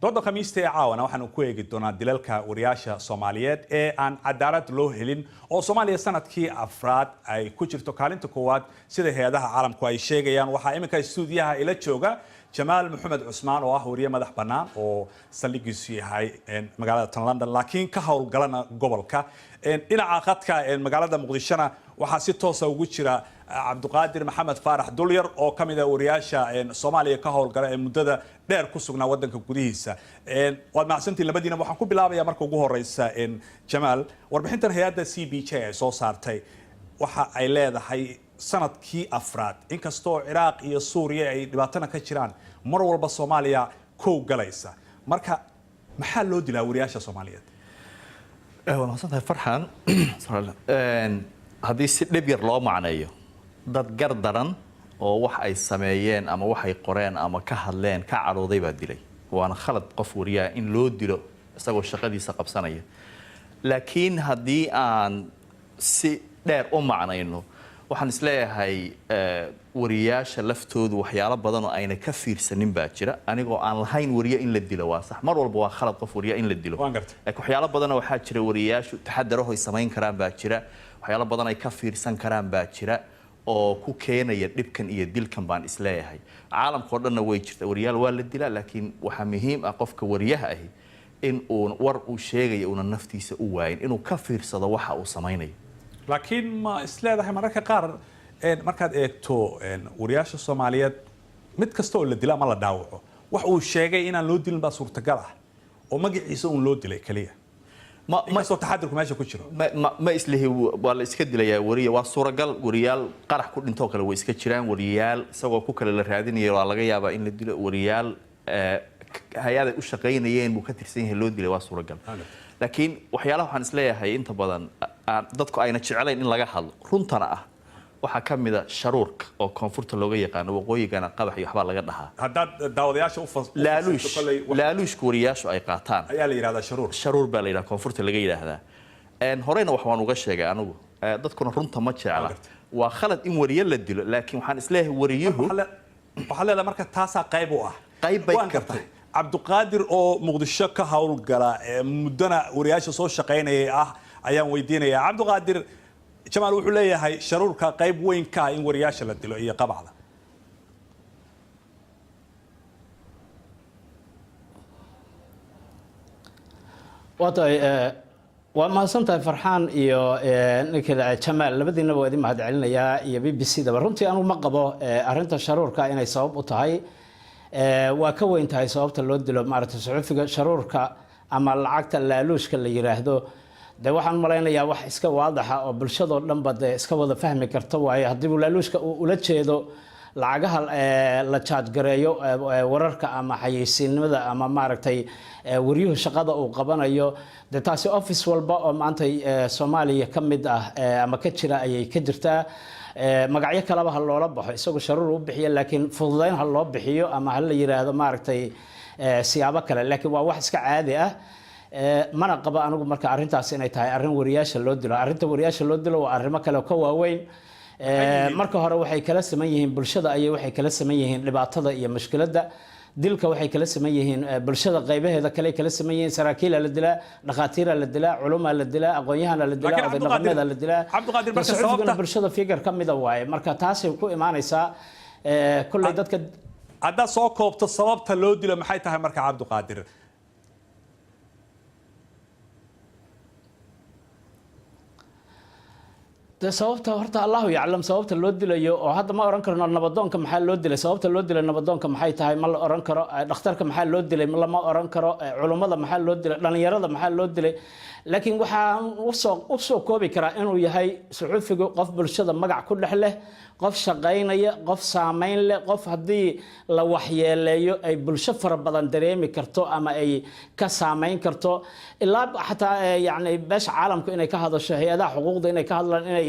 dooda khamiista ee caawana waxaanu ku eegi doonaa dilalka wariyaasha Soomaaliyeed ee aan cadaalad loo helin oo Soomaaliya sanadkii afraad ay ku jirto kaalinta koowaad sida hay'adaha caalamku ay sheegayaan. Waxaa iminka stuudiyaha ila jooga Jamaal Maxamed Cusmaan oo ah wariye madax bannaan oo saldhigiisu yahay magaalada London laakiin ka howlgalana gobolka dhinaca khadka magaalada Muqdishona waxaa si toos ah ugu jira Cabduqaadir Maxamed Faarax Dulyar oo kamid ah wariyaasha Soomaaliya ka howlgala ee muddada dheer ku sugnaa wadanka gudihiisa. Waad mahadsantiin labadiina. Waxaan ku bilaabayaa marka ugu horeysa Jamaal, warbixintan hay'adda CPJ ay soo saartay waxa ay leedahay sanadkii afraad inkastoo Ciraaq iyo Suuriya ay dhibaatana ka jiraan mar walba Soomaaliya koow galaysa. Marka maxaa loo dilaa wariyaasha Soomaaliyeed? Wanaagsantahay Farxan. Haddii si dhib yar loo macneeyo dad gardaran oo wax ay sameeyeen ama wax ay qoreen ama ka hadleen ka carooday baa dilay. Waana khalad qof wariyaa in loo dilo isagoo shaqadiisa qabsanaya. Laakiin haddii aan si dheer u macnayno waxaan isleeyahay wariyaasha laftoodu waxyaalo badan oo ayna ka fiirsanin baa jira anigoo aan lahayn wariye in la dilo waa sax mar walba waa khalad qof wariye in la dilo waxyaalo badan waxaa jira wariyaashu taxadaro ay sameyn karaan baa jira waxyaalo badan ay ka fiirsan karaan baa jira oo ku keenaya dhibkan iyo dilkan baan isleeyahay caalamka oo dhanna way jirtaa wariyaal waa la dilaa laakiin waxa muhiim ah qofka wariyaha ah in uu war uu sheegayo una naftiisa u waayin inuu ka fiirsado waxa uu sameynayo laakiin ma isleedahay mararka qaar markaad eegto wariyaasha Soomaaliyeed mid kasta oo la dilaa ma la dhaawaco wax uu sheegay inaan loo dilin baa suurtagal ah oo magaciisa uu loo dilay kaliya ma soo taxadirku meesha ku jiro ma islihi waa la iska dilayaa wariye waa suuragal wariyaal qarax ku dhinto kale way iska jiraan wariyaal isagoo ku kale la raadinayo waa laga yaabaa in la dilo wariyaal hay'adaha u shaqeynayeen buu ka tirsan yahay loo dilay waa suuragal laakiin waxyaalaha waxaan isleeyahay inta badan dadku ayna jecelayn in laga hadlo runtana ah waxa kamid ah sharuurka oo koonfurta looga yaqaan waqooyigana qabax iyo waxba laga dhahaa hadda daawadayaasha u laaluushku wariyaashu ay qaataan ayaa la yiraahdaa sharuur baa la yiraahdaa koonfurta laga yiraahdaa horeyna wax waan uga sheegay anigu dadkuna runta ma jecla waa khalad in wariye la dilo laakiin waxaan isleeyahay wariyuhu waxa leedahay marka taasa qayb u ah qayb bay kartaa Cabduqaadir oo Muqdisho ka howlgala muddana wariyaasha soo shaqeynayay ah ayaan weydiinayaa Cabduqaadir Jamaal wuxuu leeyahay sharuurka qayb weyn ka in wariyaasha la dilo iyo qabacda waa mahadsantahay Farxaan iyo ninkii Jamaal labadiina waa idin mahad celinayaa iyo BBC daba runtii anigu ma qabo arinta sharuurka inay sabab u tahay waa ka weyn tahay sababta loo dilo maaragtay suxufiga sharuurka ama lacagta laaluushka la yiraahdo de waxaan malaynayaa wax iska waadax ah oo bulshada dhanba de iska wada fahmi karto waaye haddii laaluushka uu ula jeedo lacagaha la charge gareeyo wararka ama xayeysiinimada ama maaragtay wariyuhu shaqada uu qabanayo de taasi office walba oo maanta Soomaaliya kamid ah ama ka jira ayay ka jirtaa magacyo kalaba ha loola baxo isagoo sharuur u bixiyo laakiin fududeyn ha loo bixiyo ama ha la yiraahdo maaragtay siyaabo kale laakiin waa wax iska caadi ah mana qaba anigu marka arintaas inay tahay arin wariyaasha loo dilo arinta wariyaasha loo dilo waa arrimo kale oo ka waaweyn marka hore waxay kala saman yihiin bulshada ayay waxay kala saman yihiin dhibaatada iyo mushkiladda dilka waxay kala saman yihiin bulshada qaybaheeda kale kala saman yihiin saraakiil la dilaa dhaqaatiir la dilaa culumada la dilaa aqoon-yahan la dilaa oday dhaqameed la dilaa Cabduqaadir marka sababta bulshada figure kamida waaye marka taasi ku imaanaysa kulli dadka hadda soo koobto sababta loo dilo maxay tahay marka Cabduqaadir sababta horta Allahu yaclam sababta loo dilayo oo hadda ma oran karno nabadoonka maxaa loo dilay sababta loo dilay nabadoonka maxay tahay ma la oran karo dhakhtarka maxaa loo dilay lama oran karo culimada maxaa loo dilay dhalinyarada maxaa loo dilay laakiin waxa u soo koobi karaa inuu yahay suxufigu qof bulshada magac ku dhex leh qof shaqeynaya qof saameyn leh qof hadii la waxyeeleeyo ay bulsho fara badan dareemi karto ama ay ka saameyn karto ilaa xataa yani beesha caalamku inay ka hadasho hay'adaha xuquuqda inay ka hadlaan inay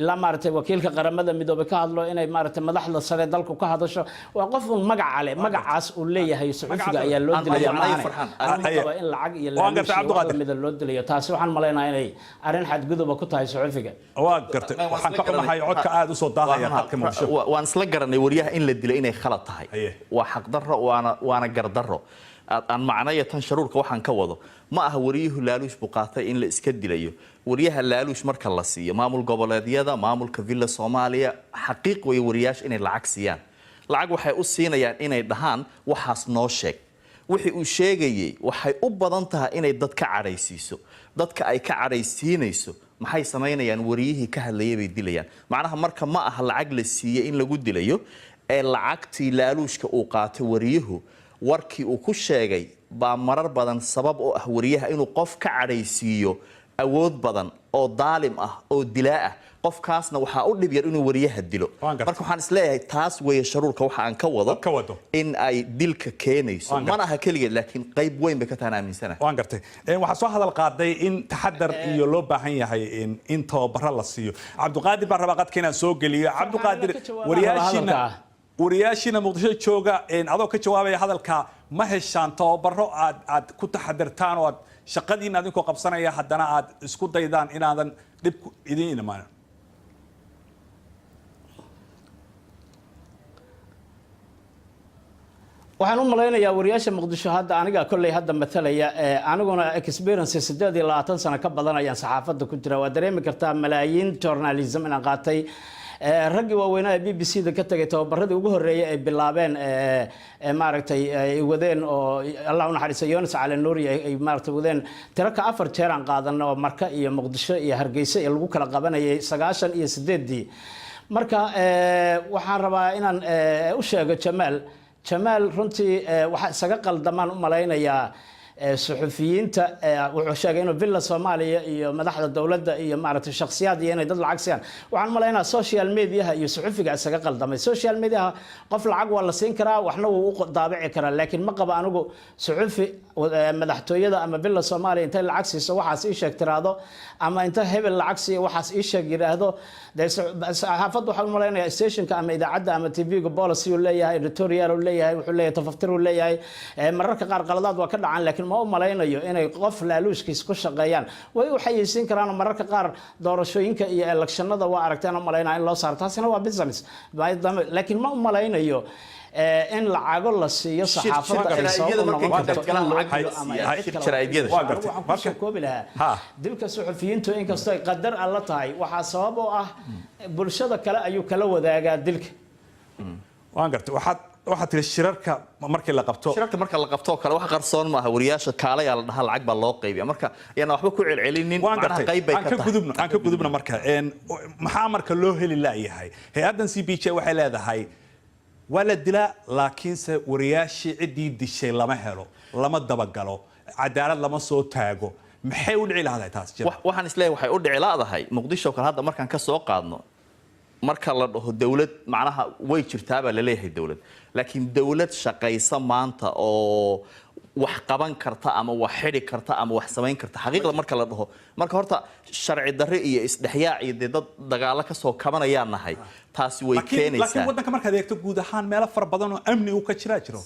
ilaa maaragtay wakiilka qaramada midoobay ka hadlo inay maaragtay madaxda sare dalku ka hadasho waa qof magac ale magacaas uu leeyahay suxufiga ayaa loo dilaya maahan in lacag iyo laaluush loo dilayo taasi waxaan maleynayaa inay arin xadgudub ku tahay suxufiga waa gartay waxaan ka xumahay codka aad u soo daahaya qadka Muqdisho waan isla garanay wariyaha in la dilay inay khalad tahay waa xaq darro waana gardarro aan macnayo tan sharuurka waxaan ka wado ma aha wariyuhu laaluush buu qaatay in la iska dilayo wariyaha laaluush marka la siiyo maamul goboleedyada maamulka Villa Soomaaliya xaqiiq way wariyaasha inay lacag siiyaan lacag waxay u siinayaan inay dhahaan waxaas noo sheeg wixii uu sheegayay waxay u badan tahay inay dad ka cadhaysiiso dadka ay ka cadhaysiinayso maxay sameynayaan wariyihii ka hadlayay bay dilayaan macnaha marka ma aha lacag la siiyay in lagu dilayo ee lacagtii laaluushka uu qaatay wariyuhu warkii uu ku sheegay baa marar badan sabab oo ah wariyaha inuu qof ka cadhaysiiyo awood badan oo daalim ah oo dilaa ah qofkaasna waxa u dhib yar inuu wariyaha dilo marka waxaan isleeyahay taas weeye sharuurka waxa aan ka wado in ay dilka keenayso mana aha kaliya laakiin qayb weyn bay ka tahay aaminsanahay waan gartay waxa soo hadal qaaday in taxadar iyo loo baahan yahay in tababar la siiyo Cabduqaadir baan rabaa qadka inaan soo geliyo Cabduqaadir wariyaashina Muqdisho jooga adoo ka jawaabaya hadalka ma heshaan tababaro aad ku taxadartaan oo aad shaqadiina adinkoo qabsanaya haddana aad isku daydaan inaadan dib idin imaan waxaan u malaynayaa wariyaasha Muqdisho hadda aniga kolley hadda matalaya aniguna experience 28 sano ka badan ayaan saxaafadda ku jira waa dareemi kartaa malaayiin journalism inaan qaatay ragii waaweynaa BBC-da ka tagay tababaradii ugu horeeyay ay bilaabeen maaragtay ay wadeen oo Allah u naxariiso Yunus Cali Nuuri ay maaragtay wadeen tiraka 4 jeer aan qaadanay oo Marka iyo Muqdisho iyo Hargeysa ee lagu kala qabanayay 98 marka waxaan rabaa inaan u sheego Jamaal runtii waxa isaga qaldamaan u malaynayaa suxufiyiinta wuxuu sheegay inuu Villa Soomaaliya iyo madaxda dawladda iyo maaragtay shakhsiyaad iyo inay dad lacag siiyaan waxaan malaynayaa social media iyo suxufiga isaga qaldamay social media qof lacag waa la siin karaa waxna wuu u daabici karaa laakiin ma qaba anigu suxufi madaxtooyada ama Villa Soomaaliya intay lacag siiso waxaas ii sheeg tiraado ama inta hebel lacag siiyo waxaas ii sheeg yiraahdo saxaafaddu waxaan malaynayaa stationka ama idaacadda ama TV-ga policy uu leeyahay editorial uu leeyahay wuxuu leeyahay tafaftir uu leeyahay mararka qaar qaladaad waa ka dhacaan laakiin ma u malaynayo inay qof laaluushkiis ku shaqeeyaan way u xayeysiin karaan mararka qaar doorashooyinka iyo electionada waa aragteen u malaynaa in loo saaro taasina waa business laakiin ma u malaynayo in lacago la siiyo saxaafadda ay soo noqon karto dilka suxufiyiintu inkastoo ay qadar alla tahay waxaa sabab oo ah bulshada kale ayuu kala wadaagaa dilka waan gartay waxaad tiri shirarka markii la qabto kale wax qarsoon ma aha wariyaasha kaalay la dhaha lacag baa loo qaybiyaa marka yana waxba ku celcelinin macnaha qayb bay ka tahay aan ka gudubna marka maxaa marka loo heli laayahay hay'adan CPJ waxay leedahay wala dilaa laakiinse wariyaashii cidii dishay lama helo lama dabagalo cadaalad lama soo taago maxay u dhici lahayd taas jira waxaan isleeyahay waxay u dhici lahayd Muqdisho kale hadda markaan ka soo qaadno marka la dhaho dawlad macnaha way jirtaa baa la leeyahay dawlad laakiin dawlad shaqaysa maanta oo wax qaban karta ama wax xiri karta ama wax sameyn karta xaqiiqda marka la dhaho marka horta sharci darri iyo isdhexyaac iyo dad dagaalo ka soo kabanayaan nahay taasi way keenaysaa laakiin wadanka markaad eegto guud ahaan meelo far badan oo amni uu ka jiro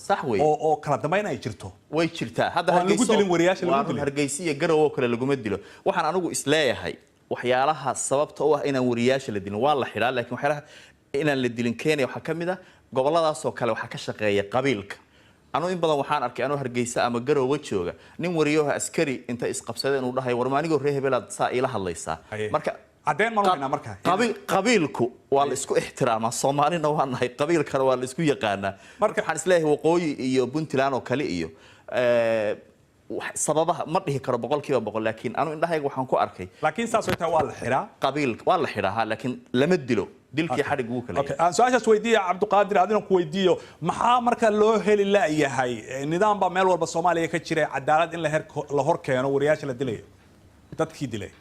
oo kala dambeyn ay jirto way jirtaa hadda Hargeysa iyo Garowe kale laguma dilo waxaan anigu isleeyahay waxyaalaha sababta oo ah inaan wariyaasha la dilin waa la xiraa laakiin waxyaalaha inaan la dilin Kenya waxa kamid ah goboladaas oo kale waxa ka shaqeeya qabiilka anoo in badan waxaan arkay anoo Hargeysa ama Garowe jooga nin wariyaha askari inta isqabsadeen uu dhahay war maanigo reehebelaad saa ila hadlaysaa marka cadeen ma noqonaa marka qabiilku waa la isku ixtiraamaa Soomaalina waa nahay qabiilkana waa la isku yaqaanaa marka waxaan isleeyahay waqooyi iyo Puntland oo kale iyo sababaha ma dhihi karo 100% laakiin anu indhahayga waxaan ku arkay laakiin saas oo taa waa la xiraa qabiilka waa la xiraa laakiin lama dilo dilkii xarig uu kale aan su'aashaas weydiiyo Cabduqaadir adina ku weydiiyo maxaa marka loo heli laayahay nidaam ba meel walba Soomaaliya ka jira cadaalad in la hor keeno wariyaasha la dilayo dadkii dilay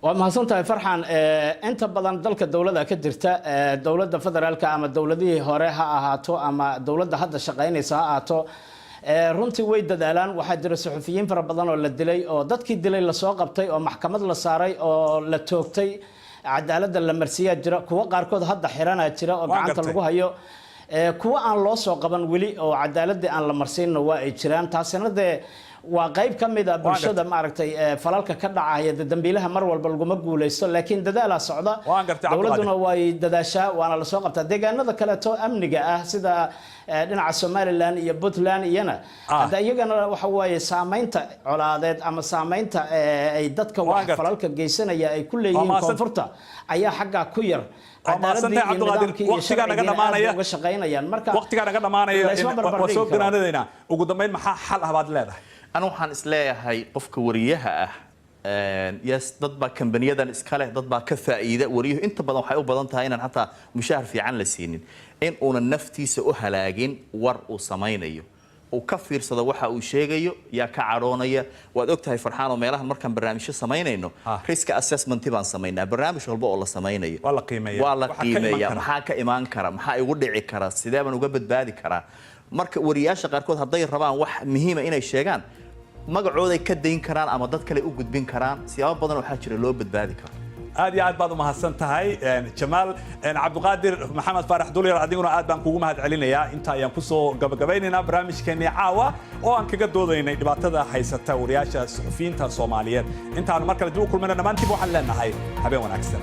waa mahadsantahay Farxan inta badan dalka dawladda ka jirta dawladda federaalka ama dawladihii hore ha ahaato ama dawladda hadda shaqeynaysa ha ahaato runtii way dadaalaan waxaa jira suxufiyiin fara badan oo la dilay oo dadkii dilay la soo qabtay oo maxkamad la saaray oo la toogtay cadaaladda la marsiyaa jira kuwa qaarkood hadda xirana jira oo gacanta lagu hayo kuwa aan loo soo qaban wali oo cadaaladda aan la marsiinno waa ay jiraan taasina waa qayb ka mid ah bulshada maaragtay falalka ka dhacaya dambiilaha mar walba laguma guuleysto laakiin dadaala socda dowladuna way dadaashaa waana la soo qabtaa deegaanada kale to amniga ah sida dhinaca Somaliland iyo Puntland iyana hada iyagana waxa weeye saameynta colaadeed ama saameynta ay dadka wax falalka geysanaya ay ku leeyihiin koonfurta ayaa xagga ku yar cadaaladii Cabdulqaadir waqtiga naga dhamaanaya uga shaqeynayaan marka waqtiga naga dhamaanaya waa soo ganaanadayna ugu dambeyn maxaa xal ah baad leedahay أنا waxaan isleeyahay qofka wariyaha ah yes dad baa kambaniyadan iska leh dad baa ka faa'iida wariyuhu inta badan waxay u badan tahay inaan xataa mushaar fiican la siinin in uu naftiisa u halaagin war uu samaynayo uu ka fiirsado waxa uu sheegayo yaa ka caroonaya waad ogtahay farxaan oo meelahan markaan barnaamijyo samaynayno risk assessment baan samaynaa barnaamij walba oo la samaynayo waa la qiimeeyaa maxaa ka imaan kara maxaa igu dhici kara sidee baan uga badbaadi karaa marka wariyaasha qaarkood hadday rabaan wax muhiim ah inay sheegaan magacooda ay ka dayn karaan ama dad kale u gudbin karaan siyaabo badan waxa jira loo badbaadi karo aad iyo aad baad u mahadsan tahay Jamaal Cabdulqaadir Maxamed Faarax Dulyar adiguna aad baan kugu mahad celinayaa inta ayaan ku soo gabagabaynaynaa barnaamijkeena caawa oo aan kaga doodaynay dhibaatada haysata wariyaasha suxufiyiinta Soomaaliyeed intaan mar kale dib u kulmayna dhamaantii waxaan leenahay habeen wanaagsan